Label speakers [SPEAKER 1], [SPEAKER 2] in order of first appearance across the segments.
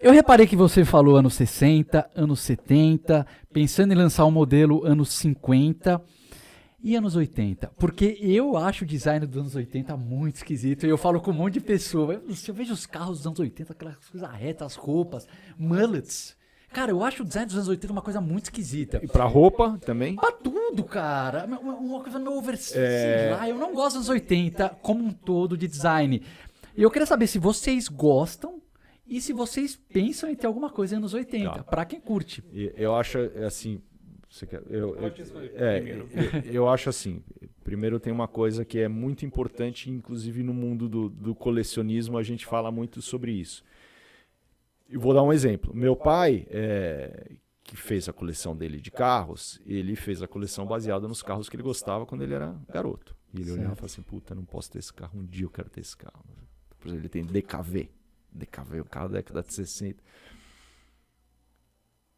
[SPEAKER 1] Eu reparei que você falou anos 60, anos 70, pensando em lançar um modelo anos 50 e anos 80. Porque eu acho o design dos anos 80 muito esquisito. E eu falo com um monte de pessoa. Eu vejo os carros dos anos 80, aquelas coisas retas, as roupas, mullets. Cara, eu acho o design dos anos 80 uma coisa muito esquisita.
[SPEAKER 2] E pra roupa também?
[SPEAKER 1] Pra tudo, cara. Uma coisa meio oversize lá. Eu não gosto dos anos 80 como um todo de design. E eu queria saber se vocês gostam e se vocês pensam em ter alguma coisa nos anos 80,
[SPEAKER 2] Tá.
[SPEAKER 1] pra quem curte.
[SPEAKER 2] Eu acho assim. Você quer,
[SPEAKER 3] Pode responder primeiro.
[SPEAKER 2] eu acho assim. Primeiro tem uma coisa que é muito importante, inclusive no mundo do colecionismo, a gente fala muito sobre isso. Eu vou dar um exemplo. Meu pai, que fez a coleção dele de carros, ele fez a coleção baseada nos carros que ele gostava quando ele era garoto. E ele olhava e falava assim, puta, não posso ter esse carro, um dia eu quero ter esse carro. Por exemplo, ele tem DKV. DKV, o carro da década de 60.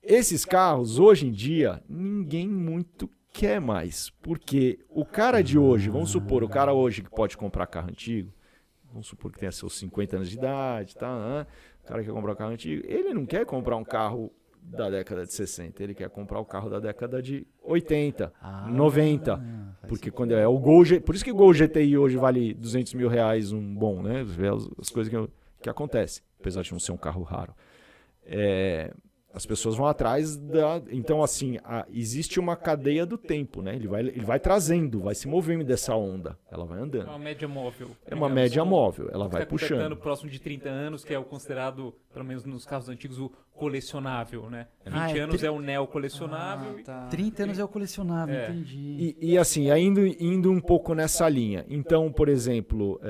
[SPEAKER 2] Esses carros, hoje em dia, ninguém muito quer mais. Porque o cara de hoje, vamos supor, o cara hoje que pode comprar carro antigo, vamos supor que tenha seus 50 anos de idade, tá, né? O cara quer comprar um carro antigo, ele não quer comprar um carro da década de 60, ele quer comprar o carro da década de 80, 90, porque quando é o Gol, por isso que o Gol GTI hoje vale 200 mil reais um bom, né? As coisas que acontecem, apesar de não ser um carro raro. As pessoas vão atrás da... Então, assim, existe uma cadeia do tempo, né? Ele vai trazendo, vai se movendo dessa onda. Ela vai andando.
[SPEAKER 3] É uma média móvel.
[SPEAKER 2] É uma média móvel, ela vai puxando.
[SPEAKER 3] Próximo de 30 anos, que é o considerado, pelo menos nos carros antigos, o colecionável, né? 20 anos é o neocolecionável.
[SPEAKER 1] 30 anos é o colecionável, entendi.
[SPEAKER 2] E assim, indo um pouco nessa linha. Então, por exemplo...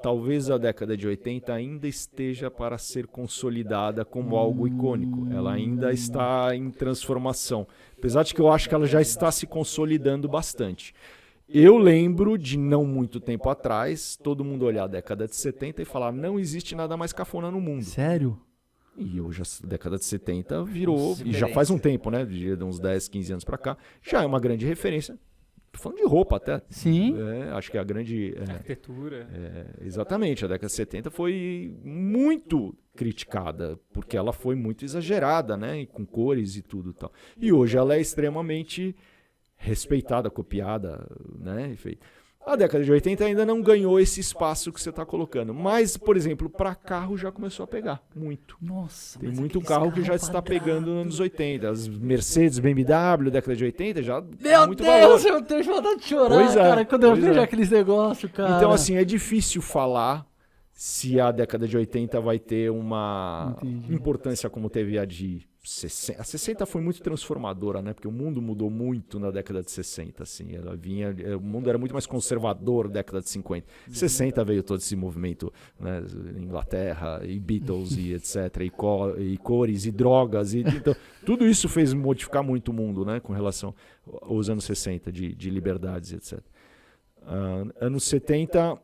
[SPEAKER 2] talvez a década de 80 ainda esteja para ser consolidada como algo icônico. Ela ainda está em transformação. Apesar de que eu acho que ela já está se consolidando bastante. Eu lembro de não muito tempo atrás, todo mundo olhar a década de 70 e falar, não existe nada mais cafona no mundo.
[SPEAKER 1] Sério?
[SPEAKER 2] E hoje a década de 70 virou, e já faz um tempo, né? De uns 10, 15 anos para cá, já é uma grande referência. Tô falando de roupa até.
[SPEAKER 1] Sim.
[SPEAKER 2] Acho que a grande...
[SPEAKER 3] arquitetura.
[SPEAKER 2] Exatamente. A década de 70 foi muito criticada, porque ela foi muito exagerada, né? Com cores e tudo e tal. E hoje ela é extremamente respeitada, copiada, né? A década de 80 ainda não ganhou esse espaço que você está colocando. Mas, por exemplo, para carro já começou a pegar muito.
[SPEAKER 1] Nossa,
[SPEAKER 2] tem muito carro que já está pegando nos anos 80. As Mercedes, BMW, década de 80 já
[SPEAKER 1] Meu
[SPEAKER 2] muito
[SPEAKER 1] Deus,
[SPEAKER 2] valor.
[SPEAKER 1] eu tenho vontade de chorar, cara, quando eu vejo aqueles negócios, cara.
[SPEAKER 2] Então, assim, é difícil falar se a década de 80 vai ter uma importância como teve a de 60. A 60 foi muito transformadora, né? Porque o mundo mudou muito na década de 60, assim. O mundo era muito mais conservador na década de 50. 60 veio todo esse movimento, né? Inglaterra, e Beatles, e etc. E cores, e drogas. Então, tudo isso fez modificar muito o mundo, né? Com relação aos anos 60, de liberdades, etc. Anos 70...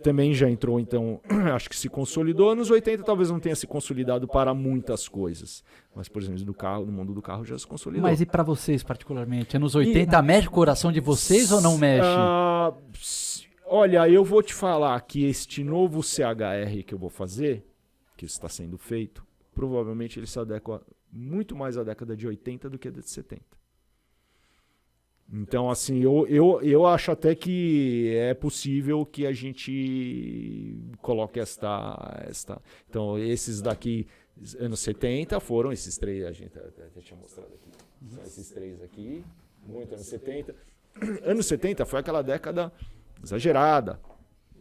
[SPEAKER 2] também já entrou, então, acho que se consolidou. Anos 80 talvez não tenha se consolidado para muitas coisas. Mas, por exemplo, no mundo do carro já se consolidou.
[SPEAKER 1] Mas e para vocês, particularmente? Anos 80 mexe o coração de vocês ou não mexe?
[SPEAKER 2] Olha, eu vou te falar que este novo CHR que eu vou fazer, que está sendo feito, provavelmente ele se adequa muito mais à década de 80 do que à de 70. Então, assim, eu acho até que é possível que a gente coloque esta... Então, esses daqui, anos 70, foram esses três, a gente até tinha mostrado aqui. São esses três aqui, muito anos 70. Anos 70 foi aquela década exagerada.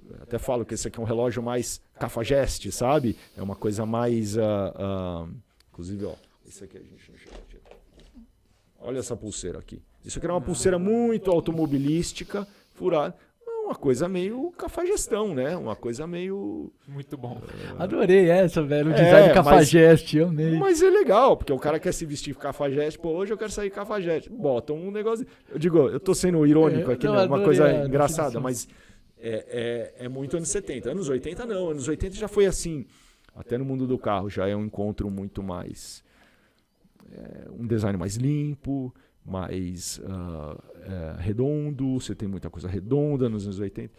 [SPEAKER 2] Eu até falo que esse aqui é um relógio mais cafajeste, sabe? É uma coisa mais... inclusive, ó, esse aqui a gente não chegou a tirar. Olha essa pulseira aqui. Isso aqui era uma pulseira muito automobilística, furada. Uma coisa meio cafajestão, né? Uma coisa meio...
[SPEAKER 3] Muito bom.
[SPEAKER 1] Adorei essa, velho. O design cafajeste, eu amei.
[SPEAKER 2] Mas é legal, porque o cara quer se vestir cafajeste. Pô, hoje eu quero sair cafajeste. Bota um negócio... Eu digo, eu tô sendo irônico aqui, né? Uma coisa engraçada, mas é muito anos 70. Anos 80 não. Anos 80 já foi assim. Até no mundo do carro já é um encontro muito mais... um design mais limpo, mais redondo, você tem muita coisa redonda nos anos 80.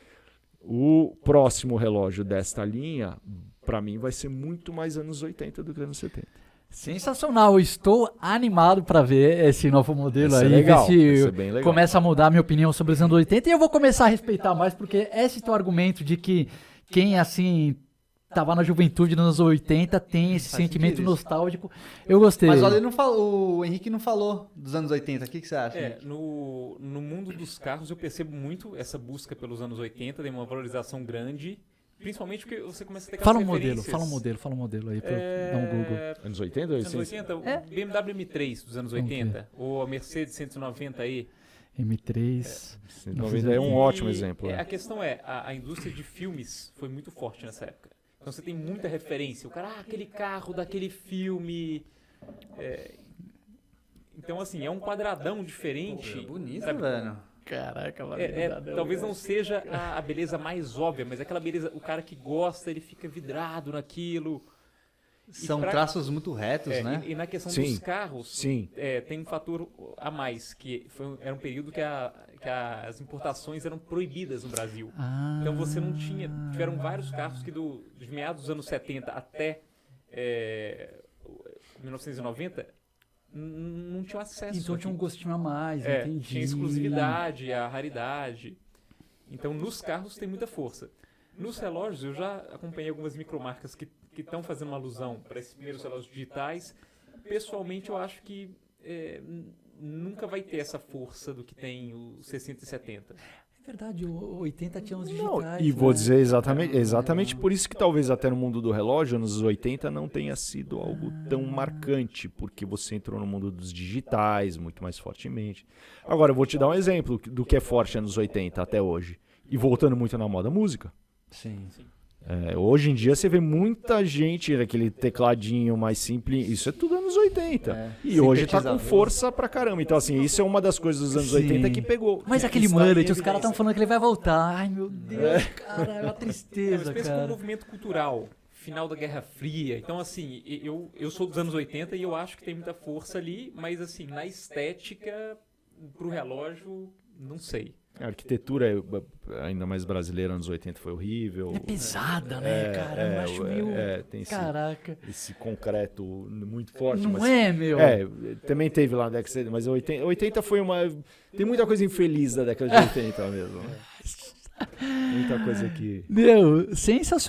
[SPEAKER 2] O próximo relógio desta linha Pra mim vai ser muito mais anos 80 do que anos 70.
[SPEAKER 1] Sensacional, eu estou animado para ver esse novo modelo
[SPEAKER 2] Vai ser
[SPEAKER 1] aí,
[SPEAKER 2] legal, vai
[SPEAKER 1] ver
[SPEAKER 2] ser
[SPEAKER 1] se
[SPEAKER 2] bem legal.
[SPEAKER 1] começa a mudar a minha opinião sobre os anos 80 e eu vou começar a respeitar mais, porque esse teu argumento de que quem assim tava na juventude nos anos 80 tem esse
[SPEAKER 4] Faz
[SPEAKER 1] sentimento
[SPEAKER 4] sentido isso.
[SPEAKER 1] nostálgico, eu gostei.
[SPEAKER 4] Mas olha, ele não falou, o Henrique não falou dos anos 80. O que você acha?
[SPEAKER 3] É,
[SPEAKER 4] Henrique?
[SPEAKER 3] no mundo dos carros eu percebo muito essa busca pelos anos 80, tem uma valorização grande, principalmente porque você começa a ter aquelas
[SPEAKER 1] Fala um
[SPEAKER 3] referências.
[SPEAKER 1] fala um modelo aí pra eu dar um Google.
[SPEAKER 2] Anos 80 ou
[SPEAKER 3] Anos 80, o BMW M3 dos anos
[SPEAKER 1] Vamos
[SPEAKER 3] 80, ou a Mercedes 190i.
[SPEAKER 1] M3.
[SPEAKER 2] 90 é um ótimo
[SPEAKER 3] E,
[SPEAKER 2] exemplo.
[SPEAKER 3] A questão é, a indústria de filmes foi muito forte nessa época. Então você tem muita referência. O cara, aquele carro daquele filme. Então, assim, é um quadradão diferente.
[SPEAKER 4] Bonito,
[SPEAKER 3] sabe?
[SPEAKER 4] velho.
[SPEAKER 1] Caraca,
[SPEAKER 3] Talvez não seja a beleza mais óbvia, mas aquela beleza, o cara que gosta, ele fica vidrado naquilo.
[SPEAKER 4] São
[SPEAKER 3] pra-
[SPEAKER 4] traços muito retos, né?
[SPEAKER 3] E na questão
[SPEAKER 2] Sim,
[SPEAKER 3] dos carros,
[SPEAKER 2] sim.
[SPEAKER 3] tem um fator a mais, que era um período que as importações eram proibidas no Brasil.
[SPEAKER 1] Ah,
[SPEAKER 3] Então você não tinha. Tiveram vários carros que dos meados dos anos 70 até 1990 não tinham acesso.
[SPEAKER 1] então tinha um
[SPEAKER 3] aqui.
[SPEAKER 1] gostinho a mais, entendi.
[SPEAKER 3] Tinha exclusividade, a raridade. Então nos carros tem muita força. Nos relógios, eu já acompanhei algumas micromarcas que estão fazendo uma alusão para esses primeiros relógios digitais. Pessoalmente, eu acho que nunca vai ter essa força do que tem o 60 e 70.
[SPEAKER 1] É verdade, o 80 tinha uns
[SPEAKER 2] Não,
[SPEAKER 1] digitais.
[SPEAKER 2] e vou
[SPEAKER 1] né?
[SPEAKER 2] dizer exatamente por isso que talvez até no mundo do relógio, nos 80, não tenha sido algo tão marcante, porque você entrou no mundo dos digitais muito mais fortemente. Agora, eu vou te dar um exemplo do que é forte nos 80 até hoje. E voltando muito na moda, música.
[SPEAKER 1] Sim.
[SPEAKER 2] Hoje em dia você vê muita gente naquele tecladinho mais simples. Isso é tudo anos 80. E hoje tá com
[SPEAKER 4] Sintetizador.
[SPEAKER 2] força pra caramba. Então, assim, isso é uma das coisas dos anos
[SPEAKER 1] Sim.
[SPEAKER 2] 80 que pegou.
[SPEAKER 1] Mas
[SPEAKER 2] que
[SPEAKER 1] aquele
[SPEAKER 2] está em
[SPEAKER 1] mullet, os
[SPEAKER 2] evidência.
[SPEAKER 1] caras estão falando que ele vai voltar. Ai, meu Deus, cara, é uma
[SPEAKER 3] Mas
[SPEAKER 1] tristeza,
[SPEAKER 3] pensa como um
[SPEAKER 1] cara.
[SPEAKER 3] movimento cultural, final da Guerra Fria. Então, assim, eu sou dos anos 80 e eu acho que tem muita força ali, mas, assim, na estética, pro relógio, não sei.
[SPEAKER 2] A arquitetura, ainda mais brasileira, anos 80 foi horrível.
[SPEAKER 1] É pesada, né, cara? Eu acho meio...
[SPEAKER 2] Tem
[SPEAKER 1] Caraca.
[SPEAKER 2] esse concreto muito forte.
[SPEAKER 1] Não
[SPEAKER 2] mas,
[SPEAKER 1] é, meu?
[SPEAKER 2] também teve lá na década de 70, mas 80 foi uma... Tem muita coisa infeliz da década de 80 mesmo. Muita coisa que...
[SPEAKER 1] Meu, sensacional.